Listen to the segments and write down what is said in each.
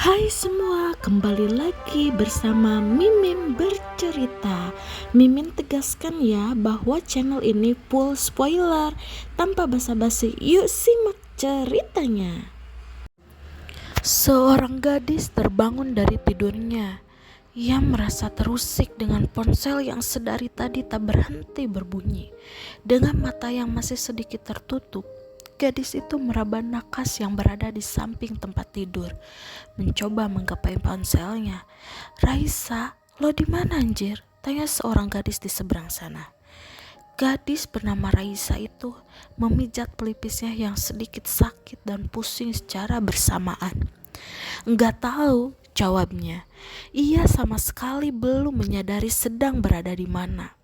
Hai semua, kembali lagi bersama Mimin bercerita. Mimin tegaskan ya bahwa channel ini full spoiler. Tanpa basa-basi, yuk simak ceritanya. Seorang gadis terbangun dari tidurnya. Ia merasa terusik dengan ponsel yang sedari tadi tak berhenti berbunyi. Dengan mata yang masih sedikit tertutup, gadis itu meraba nakas yang berada di samping tempat tidur, mencoba menggapai ponselnya. "Raisa, lo di mana anjir?" tanya seorang gadis di seberang sana. Gadis bernama Raisa itu memijat pelipisnya yang sedikit sakit dan pusing secara bersamaan. "Enggak tahu," jawabnya. Ia sama sekali belum menyadari sedang berada di mana.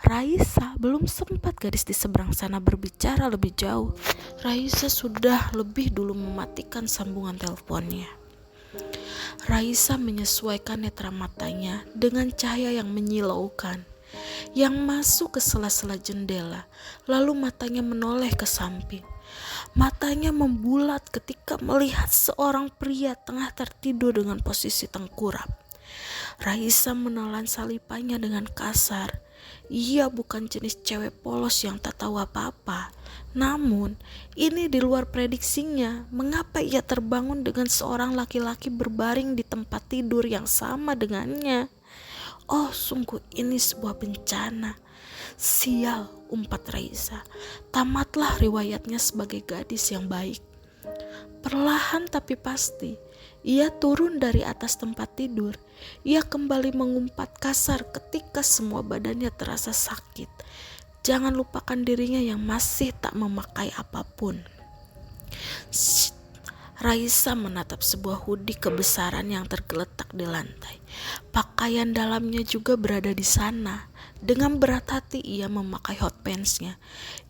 Raisa belum sempat gadis di seberang sana berbicara lebih jauh. Raisa sudah lebih dulu mematikan sambungan teleponnya. Raisa menyesuaikan netra matanya dengan cahaya yang menyilaukan yang masuk ke sela-sela jendela, lalu matanya menoleh ke samping. Matanya membulat ketika melihat seorang pria tengah tertidur dengan posisi tengkurap. Raisa menelan salipannya dengan kasar. Ia bukan jenis cewek polos yang tak tahu apa-apa. Namun, ini di luar prediksinya. Mengapa ia terbangun dengan seorang laki-laki berbaring di tempat tidur yang sama dengannya? Oh, sungguh ini sebuah bencana. Sial, umpat Raisa. Tamatlah riwayatnya sebagai gadis yang baik. Perlahan tapi pasti, ia turun dari atas tempat tidur. Ia kembali mengumpat kasar ketika semua badannya terasa sakit. Jangan lupakan dirinya yang masih tak memakai apapun. Shh. Raisa menatap sebuah hoodie kebesaran yang tergeletak di lantai. Pakaian dalamnya juga berada di sana. Dengan berat hati ia memakai hot pants-nya.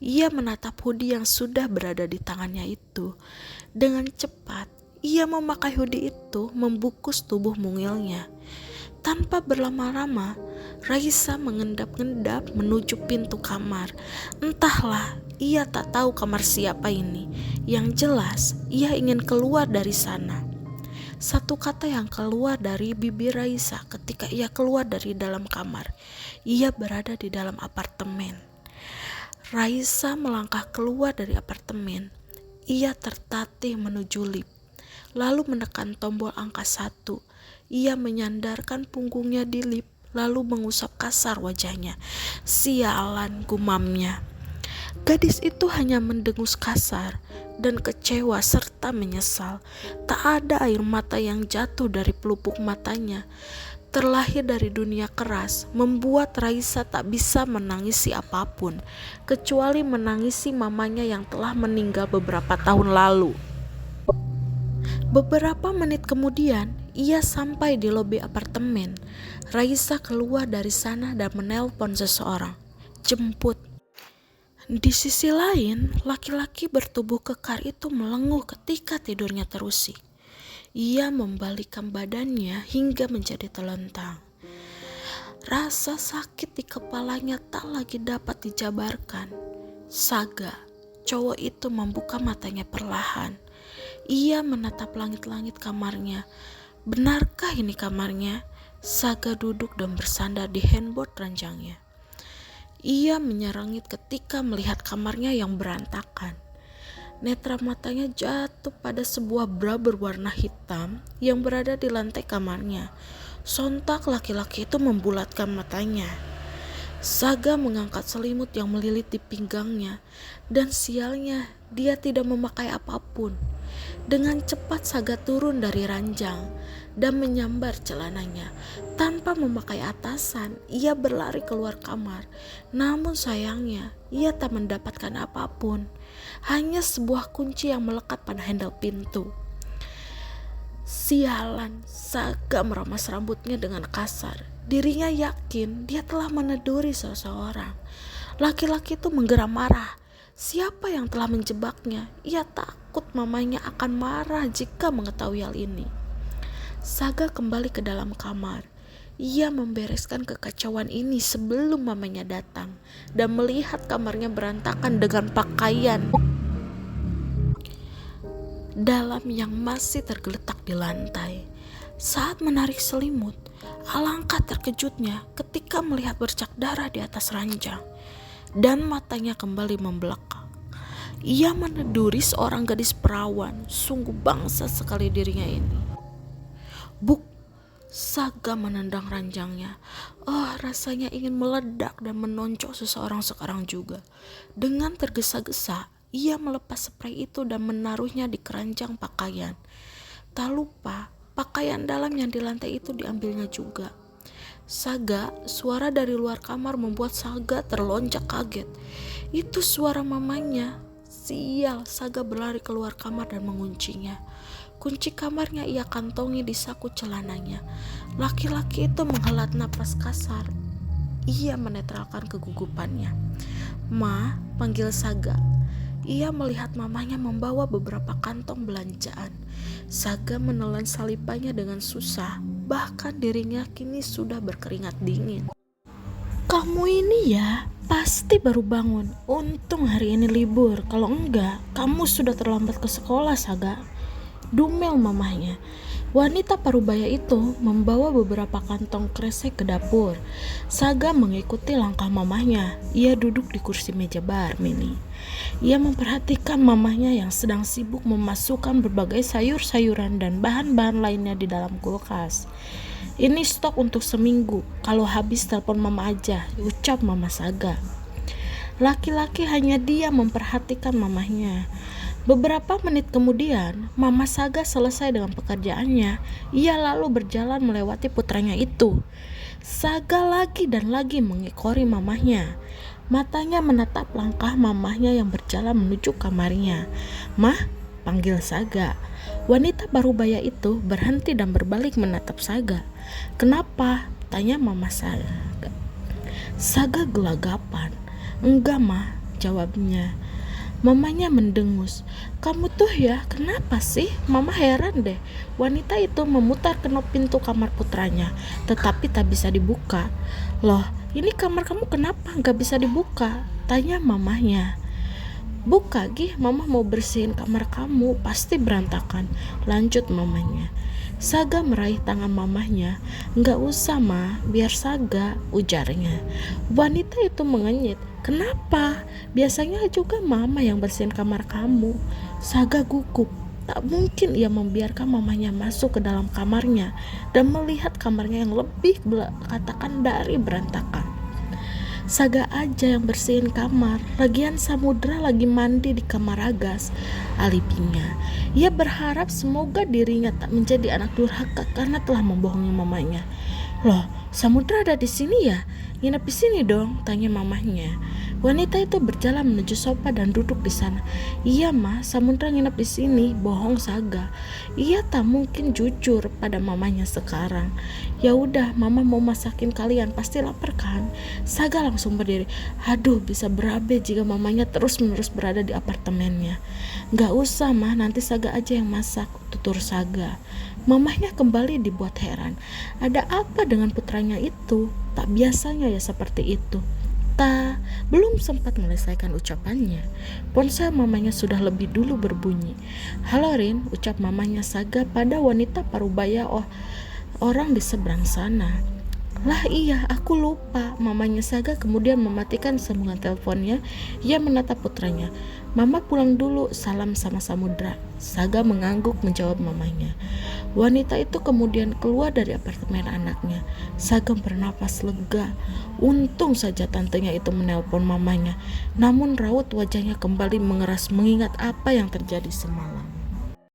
Ia menatap hoodie yang sudah berada di tangannya itu. Dengan cepat, ia memakai hoodie itu membungkus tubuh mungilnya. Tanpa berlama-lama, Raisa mengendap-endap menuju pintu kamar. Entahlah, ia tak tahu kamar siapa ini. Yang jelas, ia ingin keluar dari sana. Satu kata yang keluar dari bibir Raisa ketika ia keluar dari dalam kamar. Ia berada di dalam apartemen. Raisa melangkah keluar dari apartemen. Ia tertatih menuju lift, lalu menekan tombol angka 1. Ia menyandarkan punggungnya di lift, lalu mengusap kasar wajahnya. Sialan, gumamnya. Gadis itu hanya mendengus kasar dan kecewa serta menyesal. Tak ada air mata yang jatuh dari pelupuk matanya. Terlahir dari dunia keras, membuat Raisa tak bisa menangisi apapun, kecuali menangisi mamanya yang telah meninggal beberapa tahun lalu. Beberapa menit kemudian, ia sampai di lobi apartemen. Raisa keluar dari sana dan menelpon seseorang. Jemput. Di sisi lain, laki-laki bertubuh kekar itu melenguh ketika tidurnya terusik. Ia membalikkan badannya hingga menjadi telentang. Rasa sakit di kepalanya tak lagi dapat dijabarkan. Saga, cowok itu membuka matanya perlahan. Ia menatap langit-langit kamarnya. Benarkah ini kamarnya? Saga duduk dan bersandar di handboard ranjangnya. Ia menyerangit ketika melihat kamarnya yang berantakan. Netra matanya jatuh pada sebuah bra berwarna hitam yang berada di lantai kamarnya. Sontak laki-laki itu membulatkan matanya. Saga mengangkat selimut yang melilit di pinggangnya, dan sialnya dia tidak memakai apapun. Dengan cepat Saga turun dari ranjang dan menyambar celananya. Tanpa memakai atasan, ia berlari keluar kamar. Namun sayangnya, ia tak mendapatkan apapun. Hanya sebuah kunci yang melekat pada handle pintu. Sialan, Saga meramas rambutnya dengan kasar. Dirinya yakin dia telah meneduri seseorang. Laki-laki itu menggeram marah. Siapa yang telah menjebaknya? Ia takut mamanya akan marah jika mengetahui hal ini. Saga kembali ke dalam kamar. Ia membereskan kekacauan ini sebelum mamanya datang dan melihat kamarnya berantakan dengan pakaian. dalam yang masih tergeletak di lantai. Saat menarik selimut, alangkah terkejutnya ketika melihat bercak darah di atas ranjang, dan matanya kembali membelekang. Ia meneduri seorang gadis perawan, sungguh bangsa sekali dirinya ini. Buk! Saga menendang ranjangnya. Oh, rasanya ingin meledak dan menonjok seseorang sekarang juga. Dengan tergesa-gesa, ia melepas spray itu dan menaruhnya di keranjang pakaian. Tak lupa, pakaian dalam yang di lantai itu diambilnya juga. Saga, suara dari luar kamar membuat Saga terlonjak kaget. Itu suara mamanya. Sial, Saga berlari keluar kamar dan menguncinya. Kunci kamarnya ia kantongi di saku celananya. Laki-laki itu menghelat napas kasar. Ia menetralkan kegugupannya. "Ma," panggil Saga. Ia melihat mamanya membawa beberapa kantong belanjaan. Saga menelan salipannya dengan susah. Bahkan dirinya kini sudah berkeringat dingin. "Kamu ini ya, pasti baru bangun. Untung hari ini libur. Kalau enggak, kamu sudah terlambat ke sekolah, Saga," dumel mamahnya. Wanita parubaya itu membawa beberapa kantong kresek ke dapur. Saga mengikuti langkah mamahnya. Ia duduk di kursi meja bar mini. Ia memperhatikan mamahnya yang sedang sibuk memasukkan berbagai sayur-sayuran dan bahan-bahan lainnya di dalam kulkas. "Ini stok untuk seminggu. Kalau habis telepon mama aja," ucap mama Saga. Laki-laki hanya diam memperhatikan mamahnya. Beberapa menit kemudian, Mama Saga selesai dengan pekerjaannya. Ia lalu berjalan melewati putranya itu. Saga lagi dan lagi mengekori mamahnya. Matanya menatap langkah mamahnya yang berjalan menuju kamarnya. "Mah," panggil Saga. Wanita parubaya itu berhenti dan berbalik menatap Saga. "Kenapa?" tanya Mama Saga. Saga gelagapan. "Enggak, Mah," jawabnya. Mamanya mendengus. "Kamu tuh ya, kenapa sih? Mama heran deh." Wanita itu memutar kenop pintu kamar putranya, tetapi tak bisa dibuka. "Loh, ini kamar kamu kenapa gak bisa dibuka?" tanya mamanya. "Buka, Gih, mama mau bersihin kamar kamu, pasti berantakan," lanjut mamanya. Saga meraih tangan mamahnya. "Nggak usah, Ma, biar Saga," ujarnya. Wanita itu mengenyit. "Kenapa? Biasanya juga mama yang bersihin kamar kamu." Saga gugup. Tak mungkin ia membiarkan mamanya masuk ke dalam kamarnya dan melihat kamarnya yang lebih katakan dari berantakan. Saga aja yang bersihin kamar, lagian Samudra lagi mandi di kamar Agas, alibinya. Ia berharap semoga dirinya tak menjadi anak durhaka karena telah membohongi mamanya. "Loh, Samudra ada di sini ya? Nginep di sini dong," tanya mamahnya. Wanita itu berjalan menuju sofa dan duduk di sana. "Iya, Ma, Samudra nginep di sini," bohong Saga. Ia tak mungkin jujur pada mamanya sekarang. "Ya udah, Mama mau masakin kalian, pasti lapar kan?" Saga langsung berdiri. Aduh, bisa berabe jika mamanya terus-menerus berada di apartemennya. "Gak usah, Ma, nanti Saga aja yang masak," tutur Saga. Mamahnya kembali dibuat heran. Ada apa dengan putranya itu? Tak biasanya ya seperti itu. Belum sempat menyelesaikan ucapannya, ponsel mamanya sudah lebih dulu berbunyi. "Halo, Rin," ucap mamanya Saga pada wanita parubaya orang di seberang sana. "Lah iya, aku lupa," mamanya Saga kemudian mematikan sambungan teleponnya. Ia menatap putranya. "Mama pulang dulu, salam sama Samudra." Saga mengangguk menjawab mamanya. Wanita itu kemudian keluar dari apartemen anaknya. Saga bernapas lega. Untung saja tantenya itu menelpon mamanya. Namun raut wajahnya kembali mengeras mengingat apa yang terjadi semalam.